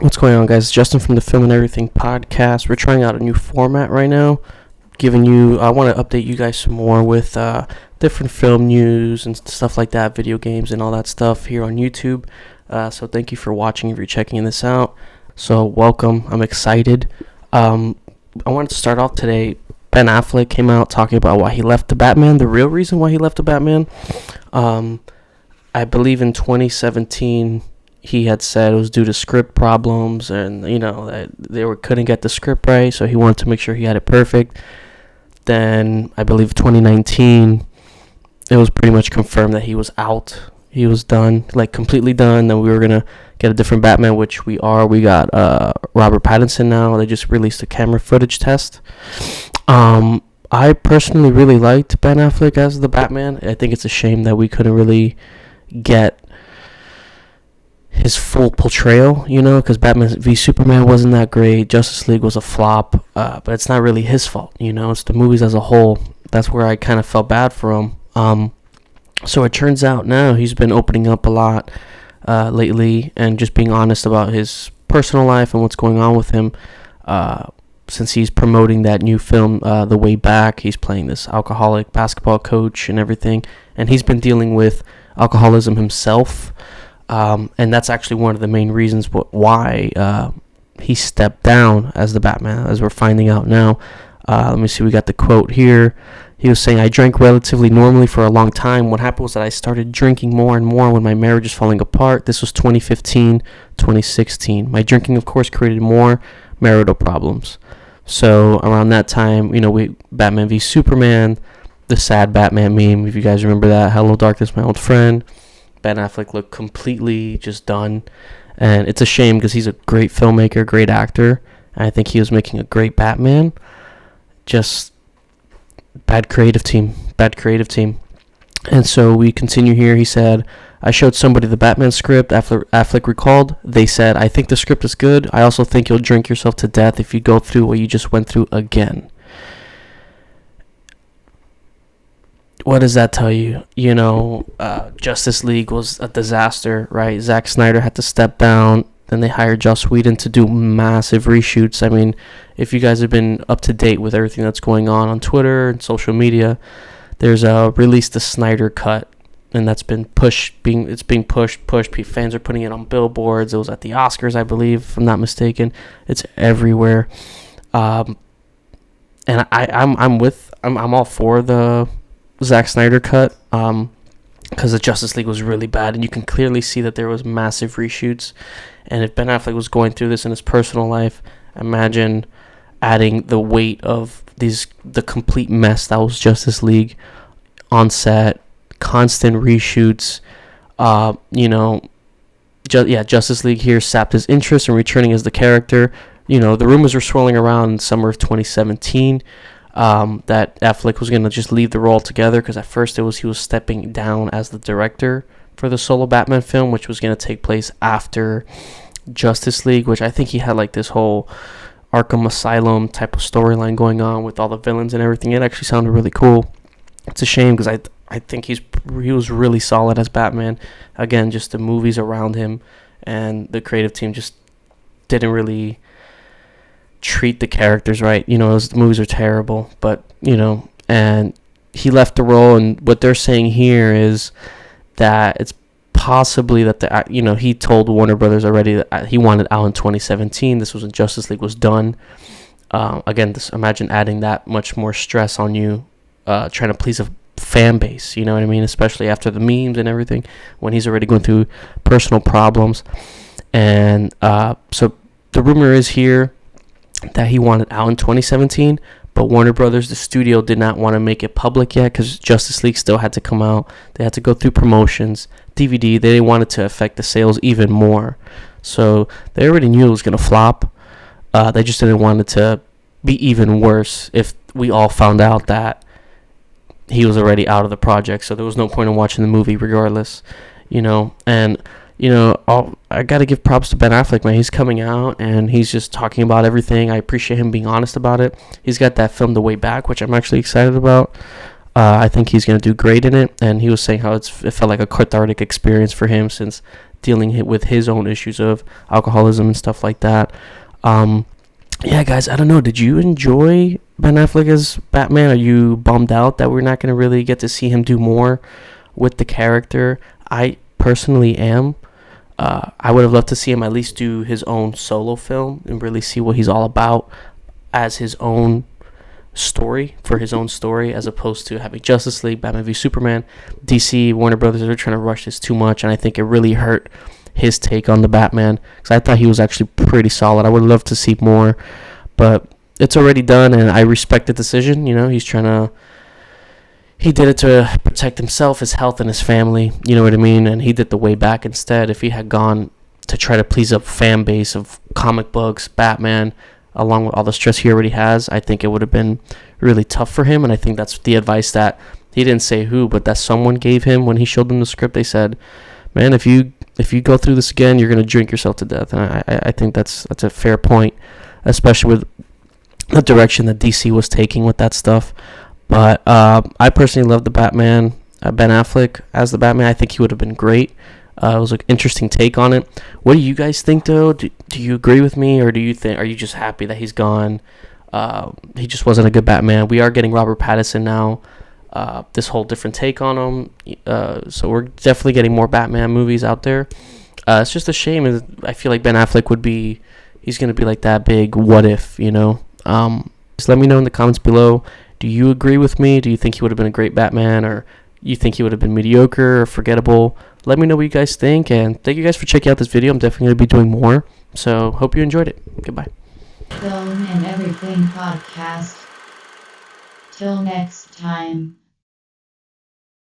What's going on, guys? Justin from the Film and Everything podcast. We're trying out a new format right now. I want to update you guys some more with different film news and stuff like that, video games and all that stuff here on YouTube. So thank you for watching if you're checking this out. So welcome. I'm excited. I wanted to start off today. Ben Affleck came out talking about why he left the Batman, the real reason why he left the Batman. I believe in 2017 he had said it was due to script problems, and that they couldn't get the script right, so he wanted to make sure he had it perfect. Then I believe 2019 it was pretty much confirmed that he was out. He was done, like completely done. Then we were gonna get a different Batman, which we are. We got Robert Pattinson now. They just released a camera footage test. I personally really liked Ben Affleck as the Batman. I think it's a shame that we couldn't really get his full portrayal, because Batman v Superman wasn't that great. Justice League was a flop, but it's not really his fault, it's the movies as a whole. That's where I kind of felt bad for him. So it turns out now he's been opening up a lot lately and just being honest about his personal life and what's going on with him. Since he's promoting that new film, The Way Back, he's playing this alcoholic basketball coach and everything, and he's been dealing with alcoholism himself. And that's actually one of the main reasons why he stepped down as the Batman, as we're finding out now. Let me see, we got the quote here. He was saying, "I drank relatively normally for a long time. What happened was that I started drinking more and more when my marriage was falling apart. This was 2015, 2016. My drinking, of course, created more marital problems." So around that time, Batman v Superman, the sad Batman meme, if you guys remember that, "Hello darkness, my old friend." Ben Affleck looked completely just done, and it's a shame because he's a great filmmaker, great actor, and I think he was making a great Batman. Just bad creative team. And so we continue here. He said, "I showed somebody the Batman script," Affleck recalled. "They said, I think the script is good. I also think you'll drink yourself to death if you go through what you just went through again." What does that tell you? Justice League was a disaster, right? Zack Snyder had to step down. Then they hired Joss Whedon to do massive reshoots. I mean, if you guys have been up to date with everything that's going on Twitter and social media, there's released the Snyder Cut, and that's been it's being pushed. Fans are putting it on billboards. It was at the Oscars, I believe, if I'm not mistaken. It's everywhere. And I'm all for the Zack Snyder Cut, because the Justice League was really bad, and you can clearly see that there was massive reshoots. And if Ben Affleck was going through this in his personal life, imagine adding the weight of the complete mess that was Justice League on set, constant reshoots. Justice League here sapped his interest in returning as the character. The rumors were swirling around in summer of 2017. That Affleck was going to just leave the role altogether, because at first he was stepping down as the director for the solo Batman film, which was going to take place after Justice League, which I think he had like this whole Arkham Asylum type of storyline going on with all the villains and everything. It actually sounded really cool. It's a shame because I think he was really solid as Batman. Again, just the movies around him and the creative team just didn't really treat the characters right. The movies are terrible, but and he left the role, and what they're saying here is that it's possibly that he told Warner Brothers already that he wanted out in 2017. This was when Justice League was done. Again, imagine adding that much more stress on you, trying to please a fan base, you know what I mean, especially after the memes and everything, when he's already going through personal problems. And so the rumor is here that he wanted out in 2017, but Warner Brothers, the studio, did not want to make it public yet because Justice League still had to come out. They had to go through promotions, DVD. They didn't want it to affect the sales even more. So they already knew it was going to flop. They just didn't want it to be even worse if we all found out that he was already out of the project. So there was no point in watching the movie regardless, and I got to give props to Ben Affleck, man. He's coming out and he's just talking about everything. I appreciate him being honest about it. He's got that film, The Way Back, which I'm actually excited about. I think he's going to do great in it, and he was saying how it felt like a cathartic experience for him since dealing with his own issues of alcoholism and stuff like that. Yeah, guys, I don't know. Did you enjoy Ben Affleck as Batman? Are you bummed out that we're not going to really get to see him do more with the character? I personally am. I would have loved to see him at least do his own solo film and really see what he's all about as his own story, as opposed to having Justice League, Batman v Superman. DC, Warner Brothers are trying to rush this too much, and I think it really hurt his take on the Batman, because I thought he was actually pretty solid. I would love to see more, but it's already done, and I respect the decision. He did it to protect himself, his health, and his family, you know what I mean, and he did the way back instead. If he had gone to try to please a fan base of comic books, Batman, along with all the stress he already has, I think it would have been really tough for him, and I think that's the advice that he didn't say who, but that someone gave him when he showed them the script. They said, man, if you go through this again, you're going to drink yourself to death. And I think that's a fair point, especially with the direction that DC was taking with that stuff. But I personally love the Batman, Ben Affleck as the Batman. I think he would have been great. It was an interesting take on it. What do you guys think, though? Do you agree with me, or are you just happy that he's gone? He just wasn't a good Batman. We are getting Robert Pattinson now. This whole different take on him. So we're definitely getting more Batman movies out there. It's just a shame. I feel like Ben Affleck he's going to be like that big what if, Just let me know in the comments below. Do you agree with me? Do you think he would have been a great Batman, or you think he would have been mediocre or forgettable? Let me know what you guys think, and thank you guys for checking out this video. I'm definitely going to be doing more, so hope you enjoyed it. Goodbye. Film and Everything Podcast. Till next time.